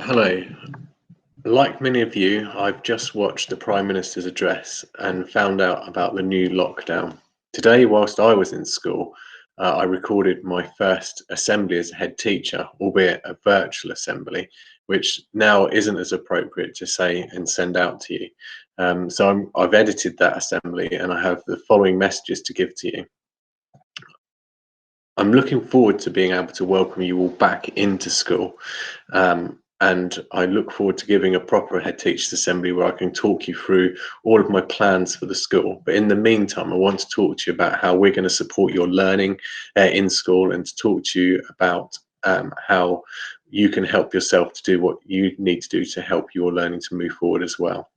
Hello. Like many of you, I've just watched the Prime Minister's address and found out about the new lockdown. Today, whilst I was in school, I recorded my first assembly as a head teacher, albeit a virtual assembly, which now isn't as appropriate to say and send out to you. I've edited that assembly and I have the following messages to give to you. I'm looking forward to being able to welcome you all back into school. And I look forward to giving a proper head teachers assembly where I can talk you through all of my plans for the school. But in the meantime, I want to talk to you about how we're going to support your learning in school, and to talk to you about how you can help yourself to do what you need to do to help your learning to move forward as well.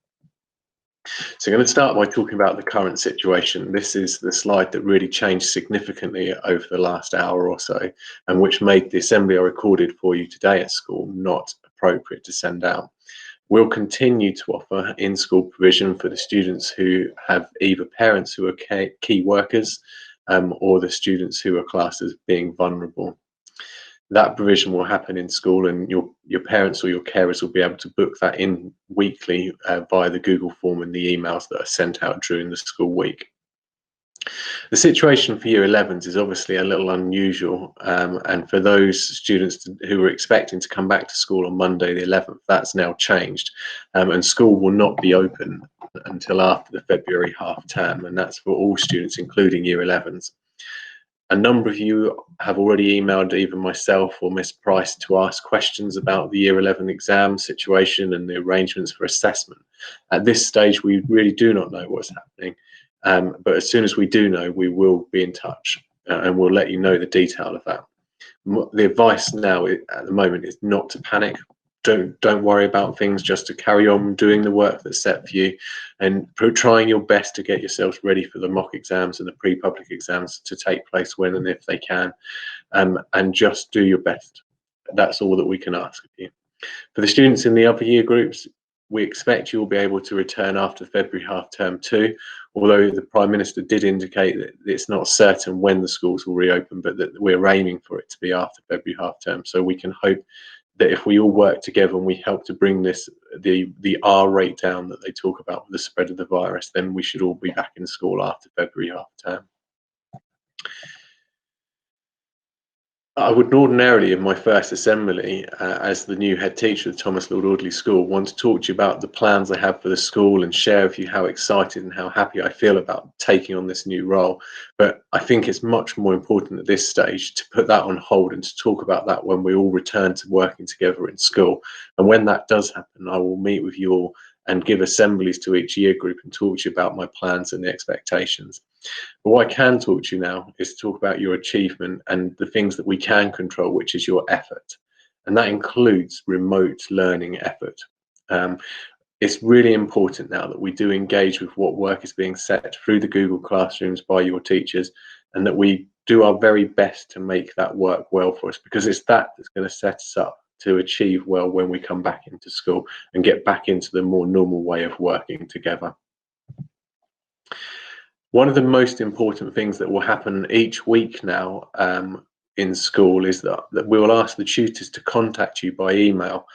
So I'm going to start by talking about the current situation. This is the slide that really changed significantly over the last hour or so, and which made the assembly I recorded for you today at school not appropriate to send out. We'll continue to offer in-school provision for the students who have either parents who are key workers or the students who are classed as being vulnerable. That provision will happen in school, and your parents or your carers will be able to book that in weekly via the Google form and the emails that are sent out during the school week. The situation for Year 11s is obviously a little unusual, and for those students who were expecting to come back to school on Monday the 11th, that's now changed, and school will not be open until after the February half term, and that's for all students, including Year 11s. A number of you have already emailed either myself or Miss Price to ask questions about the Year 11 exam situation and the arrangements for assessment. At this stage, we really do not know what's happening, but as soon as we do know, we will be in touch and we'll let you know the detail of that. The advice now at the moment is not to panic. Don't worry about things, just to carry on doing the work that's set for you and trying your best to get yourselves ready for the mock exams and the pre-public exams to take place when and if they can, and just do your best. That's all that we can ask of you. For the students in the other year groups, we expect you will be able to return after February half term too, although the Prime Minister did indicate that it's not certain when the schools will reopen, but that we're aiming for it to be after February half term. So we can hope that if we all work together and we help to bring the R rate down that they talk about with the spread of the virus, then we should all be back in school after February half term. I would ordinarily, in my first assembly as the new head teacher of Thomas Lord Audley School, want to talk to you about the plans I have for the school and share with you how excited and how happy I feel about taking on this new role. But I think it's much more important at this stage to put that on hold and to talk about that when we all return to working together in school. And when that does happen, I will meet with you all and give assemblies to each year group and talk to you about my plans and the expectations. But what I can talk to you now is talk about your achievement and the things that we can control, which is your effort. And that includes remote learning effort. It's really important now that we do engage with what work is being set through the Google Classrooms by your teachers, and that we do our very best to make that work well for us, because it's that that's going to set us up to achieve well when we come back into school and get back into the more normal way of working together. One of the most important things that will happen each week now in school is that we will ask the tutors to contact you by email.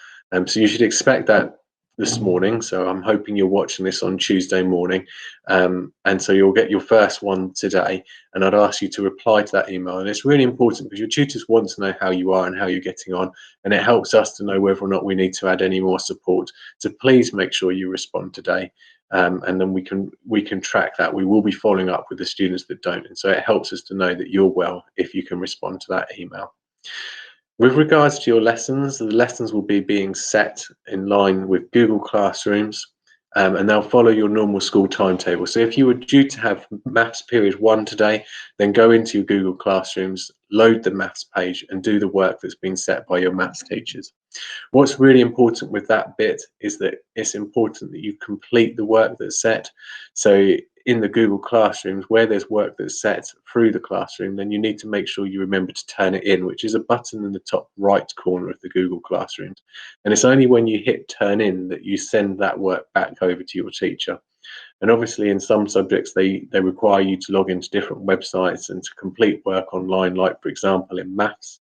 So you should expect that this morning. So I'm hoping you're watching this on Tuesday morning. And so you'll get your first one today. And I'd ask you to reply to that email. And it's really important because your tutors want to know how you are and how you're getting on. And it helps us to know whether or not we need to add any more support. So please make sure you respond today. And then we can track that. We will be following up with the students that don't, and so it helps us to know that you're well if you can respond to that email. With regards to your lessons, the lessons will be being set in line with Google Classrooms, and they'll follow your normal school timetable. So if you were due to have maths period 1 today, then go into your Google Classrooms, load the maths page and do the work that's been set by your maths teachers. What's really important with that bit is that it's important that you complete the work that's set. So in the Google Classrooms, where there's work that's set through the classroom, then you need to make sure you remember to turn it in, which is a button in the top right corner of the Google Classrooms. And it's only when you hit turn in that you send that work back over to your teacher. And obviously in some subjects, they require you to log into different websites and to complete work online, like for example in maths.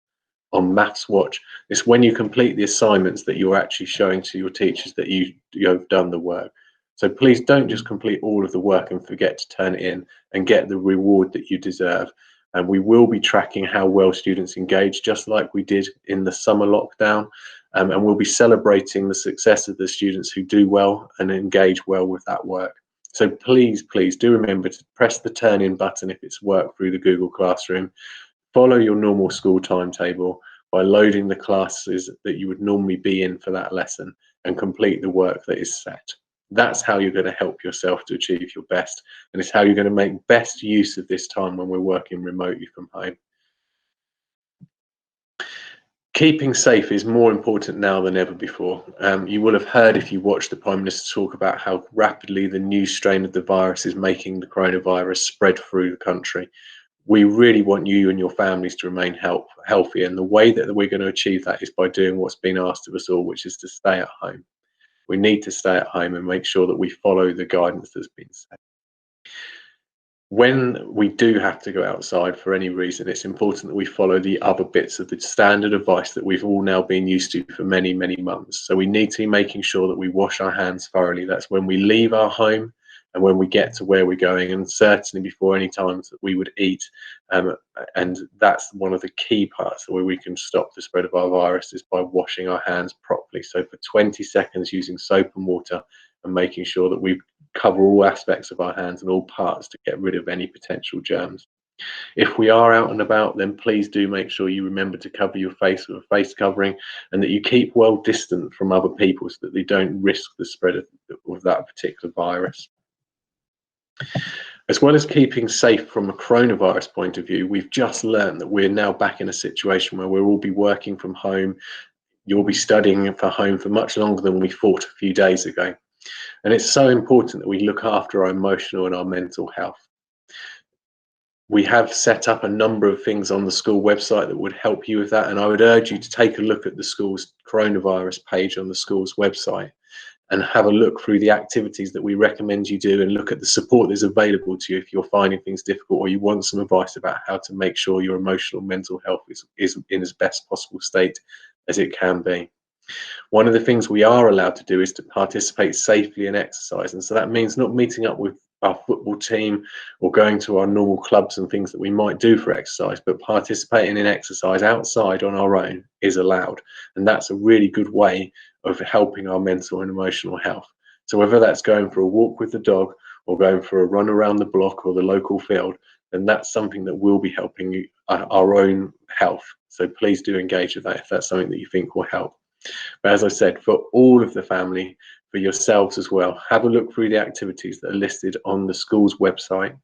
on Maths Watch. It's when you complete the assignments that you're actually showing to your teachers that you've done the work. So please don't just complete all of the work and forget to turn it in and get the reward that you deserve. And we will be tracking how well students engage, just like we did in the summer lockdown. And we'll be celebrating the success of the students who do well and engage well with that work. So please, please do remember to press the turn in button if it's work through the Google Classroom. Follow your normal school timetable by loading the classes that you would normally be in for that lesson and complete the work that is set. That's how you're going to help yourself to achieve your best, and it's how you're going to make best use of this time when we're working remotely from home. Keeping safe is more important now than ever before. You will have heard, if you watched the Prime Minister talk, about how rapidly the new strain of the virus is making the coronavirus spread through the country. We really want you and your families to remain healthy, and the way that we're going to achieve that is by doing what's been asked of us all, which is to stay at home. We need to stay at home and make sure that we follow the guidance that's been set. When we do have to go outside for any reason, it's important that we follow the other bits of the standard advice that we've all now been used to for many, many months. So we need to be making sure that we wash our hands thoroughly. That's when we leave our home and when we get to where we're going, and certainly before any times that we would eat. And that's one of the key parts where we can stop the spread of our virus, is by washing our hands properly. So for 20 seconds using soap and water, and making sure that we cover all aspects of our hands and all parts to get rid of any potential germs. If we are out and about, then please do make sure you remember to cover your face with a face covering, and that you keep well distant from other people so that they don't risk the spread of that particular virus. As well as keeping safe from a coronavirus point of view, we've just learned that we're now back in a situation where we'll all be working from home. You'll be studying from home for much longer than we thought a few days ago. And it's so important that we look after our emotional and our mental health. We have set up a number of things on the school website that would help you with that. And I would urge you to take a look at the school's coronavirus page on the school's website and have a look through the activities that we recommend you do, and look at the support that's available to you if you're finding things difficult or you want some advice about how to make sure your emotional mental health is in as best possible state as it can be. One of the things we are allowed to do is to participate safely in exercise, and so that means not meeting up with our football team or going to our normal clubs and things that we might do for exercise, but participating in exercise outside on our own is allowed, and that's a really good way of helping our mental and emotional health. So whether that's going for a walk with the dog or going for a run around the block or the local field, then that's something that will be helping you, our own health. So please do engage with that if that's something that you think will help. But as I said, for all of the family, for yourselves as well, have a look through the activities that are listed on the school's website,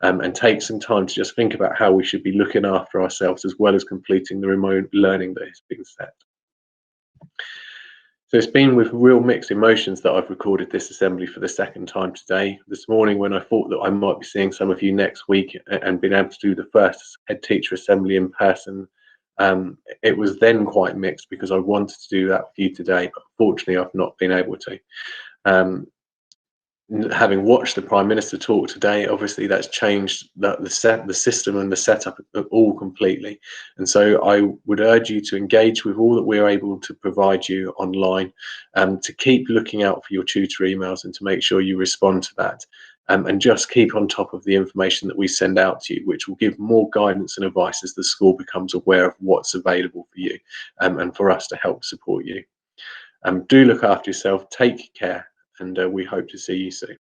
and take some time to just think about how we should be looking after ourselves as well as completing the remote learning that has been set. So it's been with real mixed emotions that I've recorded this assembly for the second time today. This morning, when I thought that I might be seeing some of you next week and being able to do the first head teacher assembly in person, it was then quite mixed because I wanted to do that for you today, but fortunately I've not been able to. Having watched the Prime Minister talk today, obviously that's changed the system and the setup all completely. And so I would urge you to engage with all that we're able to provide you online, to keep looking out for your tutor emails and to make sure you respond to that. And just keep on top of the information that we send out to you, which will give more guidance and advice as the school becomes aware of what's available for you, and for us to help support you. Do look after yourself, take care, and we hope to see you soon.